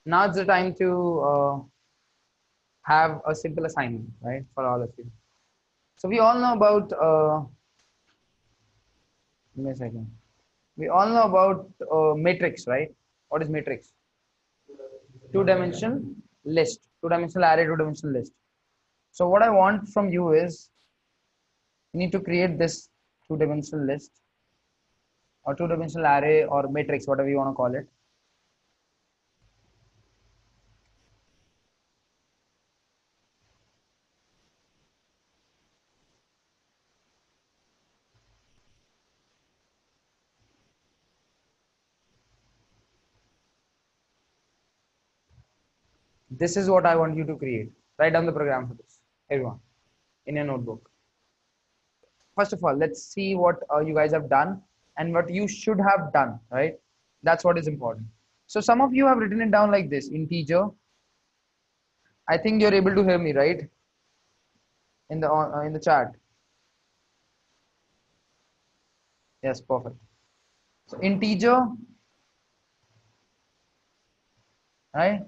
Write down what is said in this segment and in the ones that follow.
Now it's the time to have a simple assignment, right, for all of you. So we all know about, give me a second. We all know about matrix, right? What is matrix? Two-dimensional list, two-dimensional array, two-dimensional list. So what I want from you is you need to create this two-dimensional list or two-dimensional array or matrix, whatever you want to call it. This is what I want you to create. Write down the program for this, everyone, in your notebook. First of all, let's see what you guys have done and what you should have done, right? That's what is important. So some of you have written it down like this, integer. I think you're able to hear me, right? In the chat. Yes, perfect. So integer, right?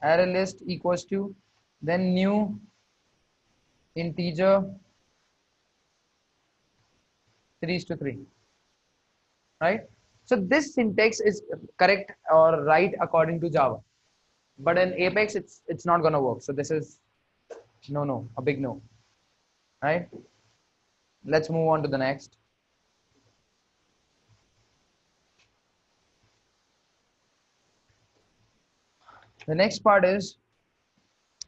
Array list equals to then new integer 3:3, right? So this syntax is correct or right according to Java, but in Apex it's not gonna work. So this is no, a big no, right? Let's move on to the next. The next part is,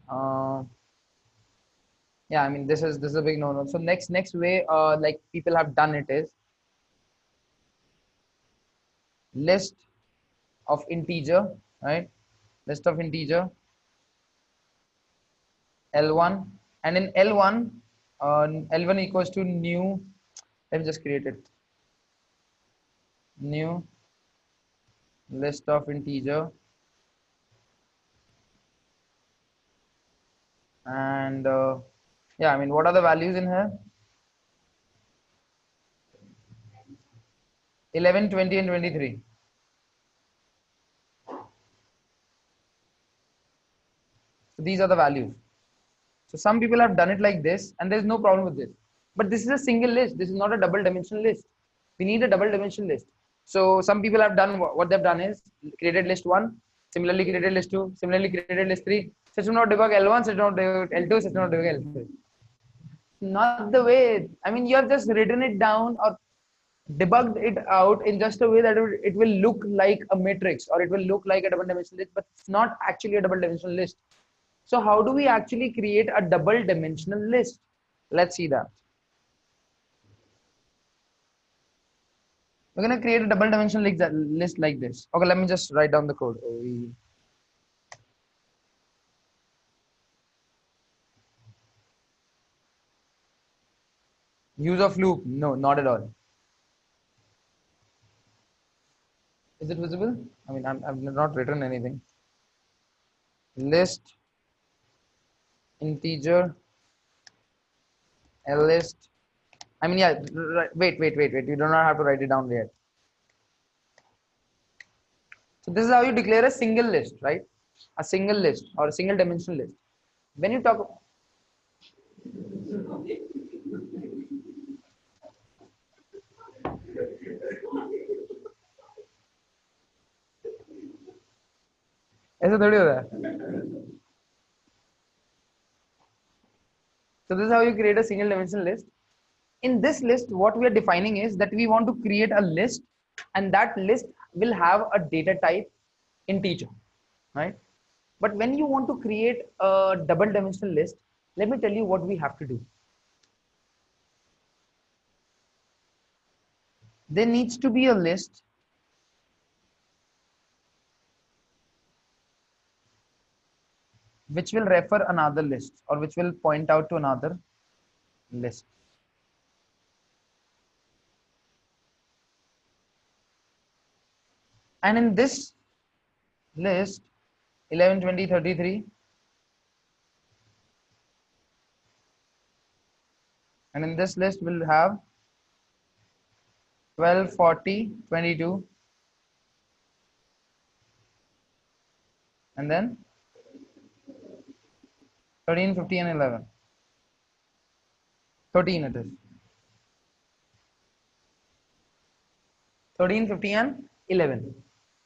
uh, yeah, I mean this is a big no. So next way, like people have done it is list of integer, right? List of integer L1, and in L1, L1 equals to new. Let me just create it. New list of integer, and yeah, I mean what are the values in here? 11, 20, and 23. So these are the values. So some people have done it like this, and there's no problem with this. But this is a single list. This is not a double dimensional list. We need a double dimensional list. So some people have done what they've done is created list one, similarly created list two, similarly created list three. System not debug L1, system not debug L2, system not debug L3. Not the way. I mean, you have just written it down or debugged it out in just a way that it will look like a matrix or it will look like a double dimensional list, but it's not actually a double dimensional list. So how do we actually create a double dimensional list? Let's see that. We're going to create a double dimensional list like this. Okay, let me just write down the code. Use of loop? No, not at all. Is it visible? I mean, I've not written anything. List integer list. I mean, yeah. Wait. You do not have to write it down yet. So this is how you declare a single list, right? A single list or a single dimensional list. When you talk, ऐसे थोड़ी होता है. So this is how you create a single dimensional list. In this list, what we are defining is that we want to create a list, and that list will have a data type integer, right? But when you want to create a double dimensional list, let me tell you what we have to do. There needs to be a list which will refer another list or which will point out to another list. And in this list, 11, 20, 33, and in this list we'll have 12, 40, 22, and then 13, 50 and 11. 13 it is. 13, 50 and 11.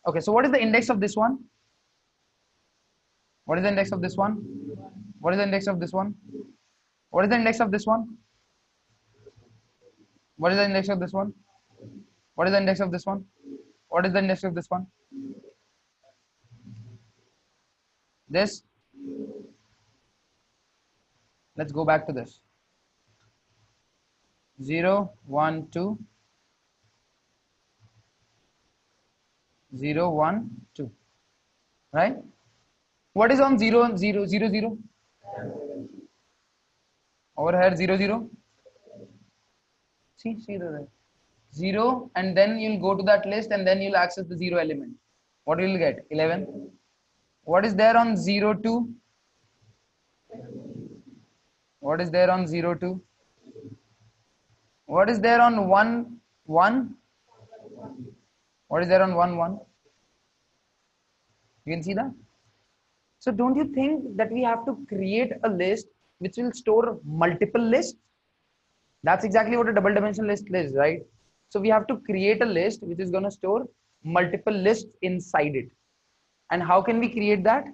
Okay, so what is the index of this one? What is the index of this one? What is the index of this one? What is the index of this one? What is the index of this one? What is the index of this one? What is the index of this one? This. Let's go back to this. 0, 1, 2. 0, 1, 2. Right? What is on 0, 0, 0, 0? Over here 0, 0. See the 0, and then you'll go to that list and then you'll access the 0 element. What will you get? 11. What is there on 0, 2? What is there on 0, 2? What is there on 1, 1? What is there on 1, 1? You can see that? So don't you think that we have to create a list which will store multiple lists? That's exactly what a double dimensional list is, right? So we have to create a list which is going to store multiple lists inside it. And how can we create that?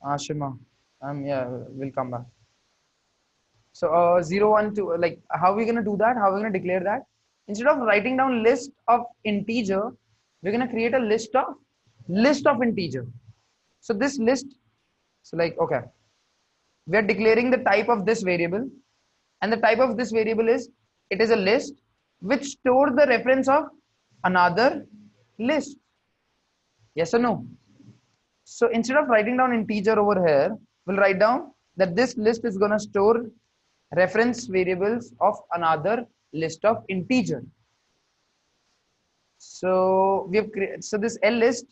Ashima, yeah, we'll come back. So 0, 1, 2, like how are we going to do that? How are we going to declare that? Instead of writing down list of integer, we're going to create a list of integer. So this list, so like, okay, we are declaring the type of this variable, and the type of this variable is, it is a list which stores the reference of another list. Yes or no? So instead of writing down integer over here, we'll write down that this list is going to store reference variables of another list of integer. So we have so this L list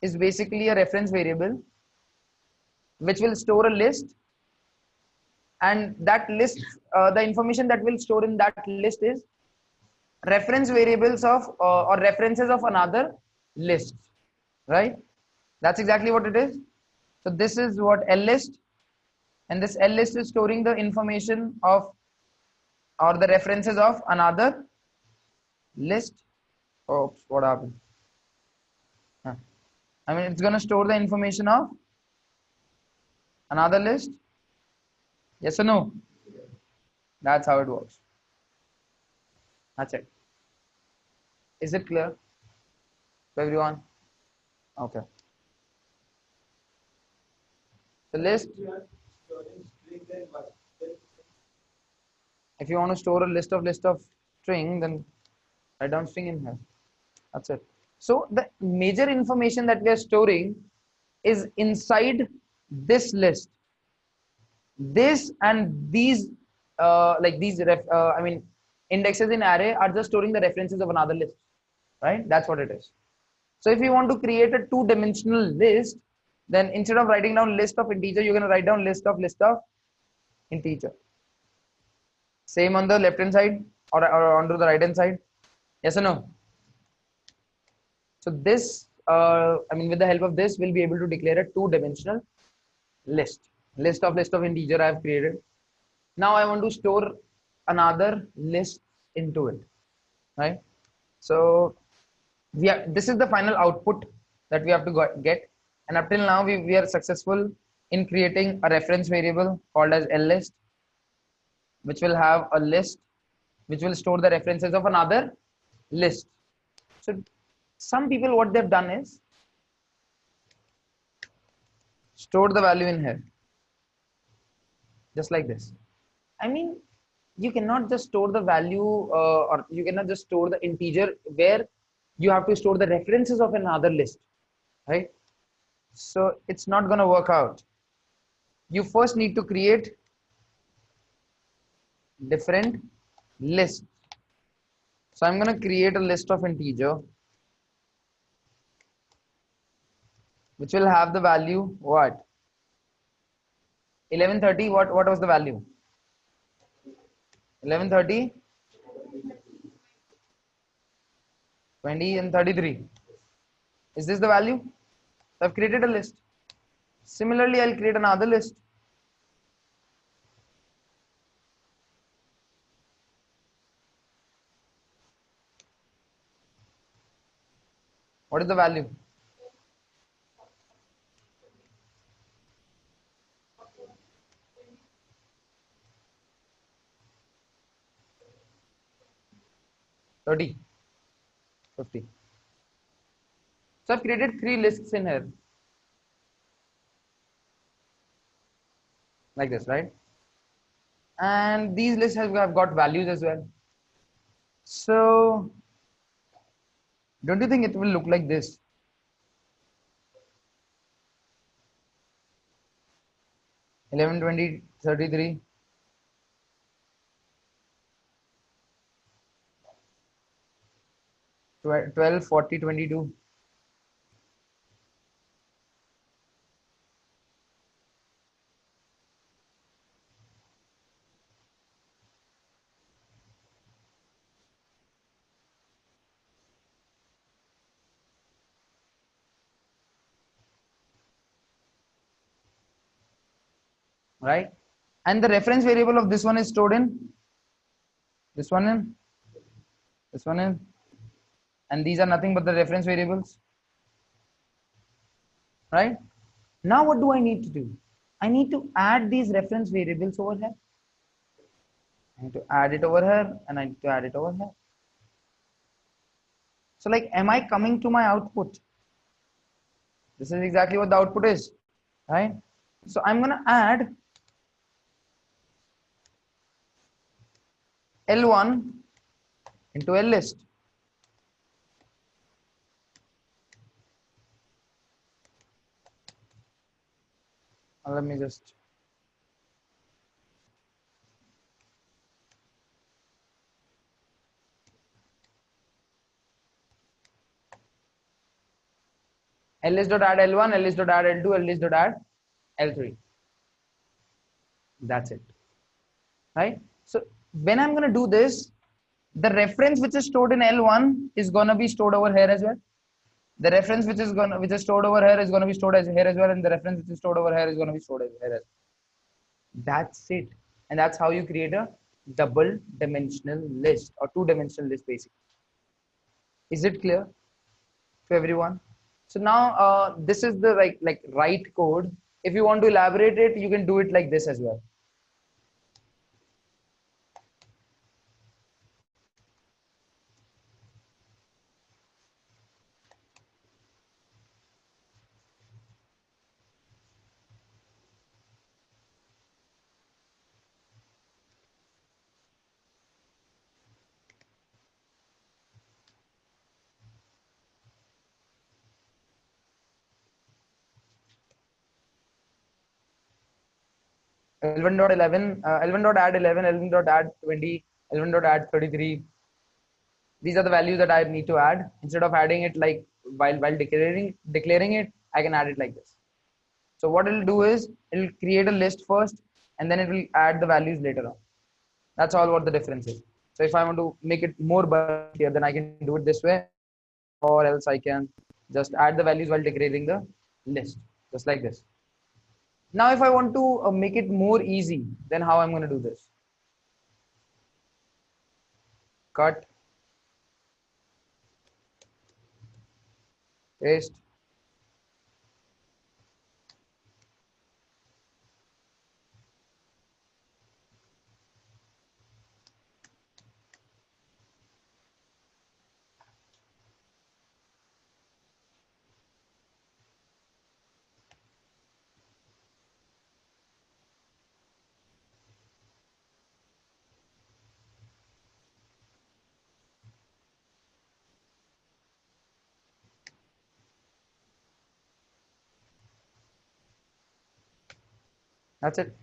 is basically a reference variable which will store a list, and that list, the information that will store in that list is reference variables of or references of another list, right? That's exactly what it is. So this is what L list, and this L list is storing the information of or the references of another list. Oops, what happened? I mean, it's going to store the information of another list. Yes or no? That's how it works. That's it. Is it clear to everyone? Okay. The list, if you want to store a list of string, then write down string in here. That's it. So the major information that we are storing is inside this list. This and these, like these, indexes in array are just storing the references of another list, right? That's what it is. So if you want to create a two-dimensional list, then instead of writing down list of integer, you're going to write down list of integer. Same on the left hand side or onto the right hand side. Yes or no? So this, with the help of this, we'll be able to declare a two-dimensional list of integer I have created. Now I want to store another list into it, right? So this is the final output that we have to get, and up till now we are successful in creating a reference variable called as LList, which will have a list which will store the references of another list. So some people, what they've done is stored the value in here, just like this. I mean, you cannot just store the value or you cannot just store the integer where you have to store the references of another list, right? So it's not going to work out. You first need to create different lists. So I'm going to create a list of integer which will have the value what? 1130. What was the value? 1130, 20 and 33. Is this the value? So I've created a list. Similarly, I'll create another list. What is the value? $30, $50. So I've created 3 lists in here. Like this, right? And these lists have got values as well. So don't you think it will look like this? 11, 20, 33. 12, 40, 22. Right? And the reference variable of this one is stored in this one in this one in, and these are nothing but the reference variables. Right? Now what do I need to do? I need to add these reference variables over here. I need to add it over here and I need to add it over here. So like, am I coming to my output? This is exactly what the output is, right? So I'm gonna add L1 into a list. Let me just ls dot add L1, ls dot add L2, ls dot add L3. That's it, right? So when I'm going to do this, the reference which is stored in L1 is going to be stored over here as well. The reference which is stored over here is going to be stored as here as well, and the reference which is stored over here is going to be stored as here as well. That's it, and that's how you create a double dimensional list or 2-dimensional list basically. Is it clear to everyone? So now this is the right code. If you want to elaborate it, you can do it like this as well. L1 dot 11, L1 dot add 11, L1 dot add 20, L1 dot add 33. These are the values that I need to add. Instead of adding it like while declaring it, I can add it like this. So what it'll do is it'll create a list first, and then it will add the values later on. That's all what the difference is. So if I want to make it more bulkier, then I can do it this way, or else I can just add the values while declaring the list, just like this. Now, if I want to make it more easy, then how I'm going to do this? Cut, paste, that's it.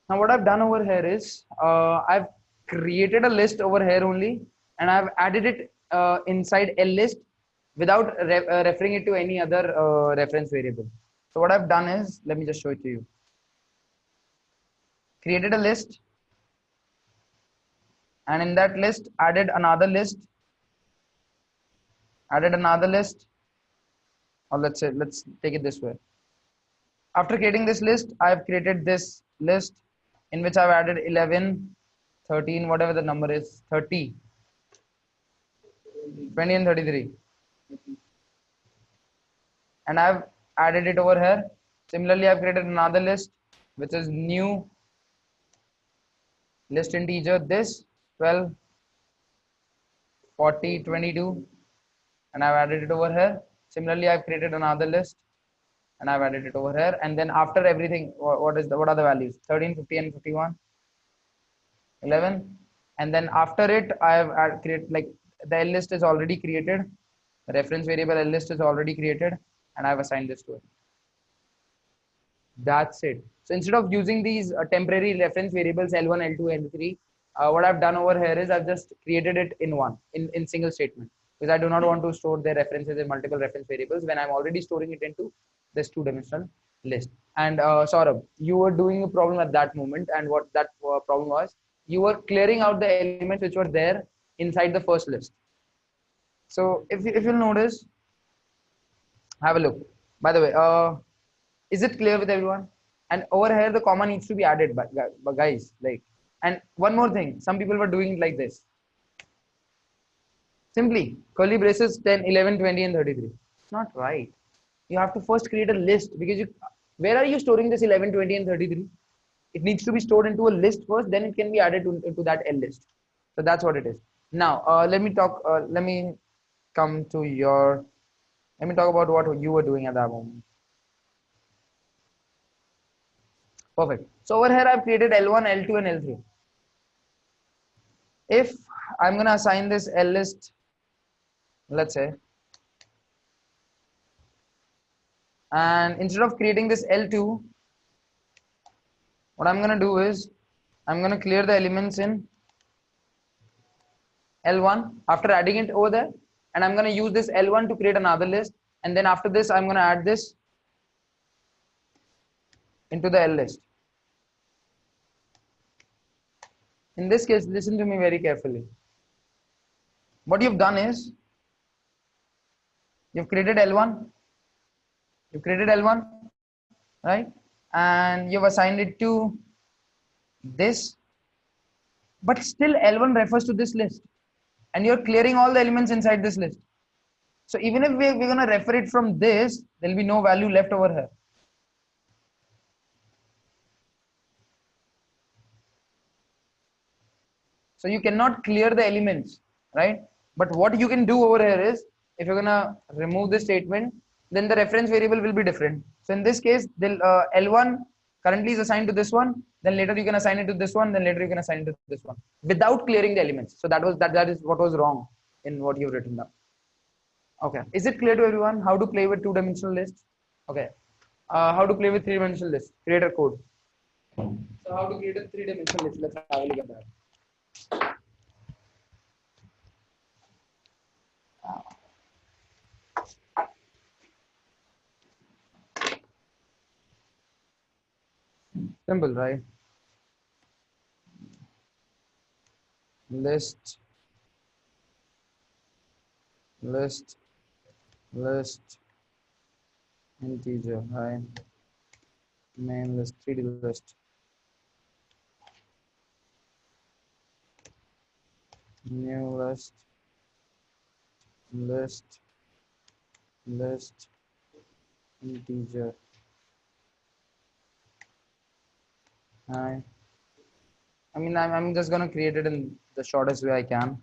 Now what I've done over here is I've created a list over here only, and I've added it inside a list without referring it to any other reference variable. So what I've done is, let me just show it to you. Created a list, and in that list added another list, or let's take it this way. After creating this list, I've created this list in which I've added 11, 13, whatever the number is, 30, 20 and 33, and I've added it over here. Similarly, I've created another list which is new list integer, this 12, 40, 22, and I've added it over here. Similarly, I've created another list and I've added it over here. And then after everything, what are the values? 13, 50, and 51, 11. And then after it, I've created, like, the L list is already created. The reference variable L list is already created, and I've assigned this to it. That's it. So instead of using these temporary reference variables L1, L2, L3, what I've done over here is I've just created it in one, in single statement, because I do not want to store their references in multiple reference variables when I'm already storing it into this two-dimensional list. And Saurabh, you were doing a problem at that moment, and what that problem was, you were clearing out the elements which were there inside the first list. So if you'll notice, have a look. By the way, is it clear with everyone? And over here, the comma needs to be added, but guys, like, and one more thing, some people were doing it like this. Simply, curly braces 10, 11, 20, and 33. It's not right. You have to first create a list, because where are you storing this 11, 20, and 33? It needs to be stored into a list first, then it can be added into that L list. So that's what it is. Now, let me talk about what you were doing at that moment. Perfect. So over here, I've created L1, L2, and L3. If I'm going to assign this L list, let's say, and instead of creating this L2, what I'm going to do is I'm going to clear the elements in L1 after adding it over there, and I'm going to use this L1 to create another list, and then after this, I'm going to add this into the L list. In this case, listen to me very carefully. What you've done is you've created L1, right? And you've assigned it to this, but still L1 refers to this list, and you're clearing all the elements inside this list. So even if we're going to refer it from this, there'll be no value left over here. So you cannot clear the elements, right? But what you can do over here is, if you're gonna remove this statement, then the reference variable will be different. So in this case, L1 currently is assigned to this one, then later you can assign it to this one, then later you can assign it to this one, without clearing the elements. So that is what was wrong in what you've written down. Okay, is it clear to everyone how to play with two-dimensional lists? Okay, how to play with three-dimensional lists? Create a code. So how to create a three-dimensional list? Let's have a look at that. Simple, right? List, list, list, integer, right? Main list, 3D list, new list, list, list, integer. Right. I mean, I'm just gonna create it in the shortest way I can.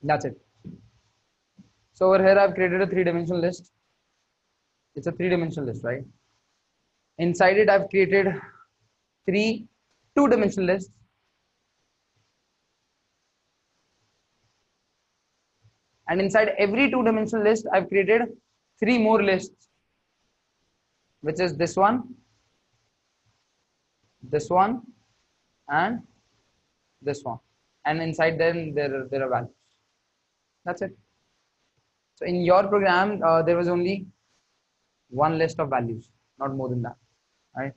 That's it. So over here I've created a three-dimensional list. It's a three-dimensional list, right? Inside it I've created three two-dimensional lists. And inside every two-dimensional list I've created three more lists, which is this one, and this one. And inside them there are values. That's it. So in your program, there was only one list of values, not more than that, right?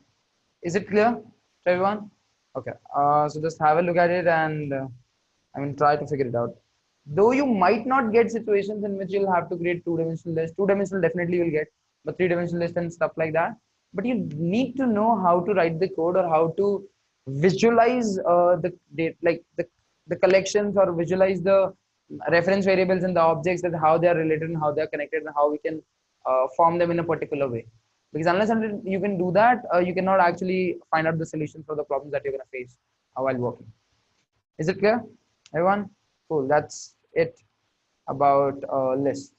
Is it clear to everyone? Okay. So just have a look at it and try to figure it out. Though you might not get situations in which you'll have to create two-dimensional list. Two-dimensional definitely you'll get, but three-dimensional list and stuff like that. But you need to know how to write the code or how to visualize the collections, or visualize the reference variables and the objects, that how they are related and how they are connected and how we can form them in a particular way. Because unless you can do that, you cannot actually find out the solutions for the problems that you're going to face while working. Is it clear, everyone? Cool. That's it about lists.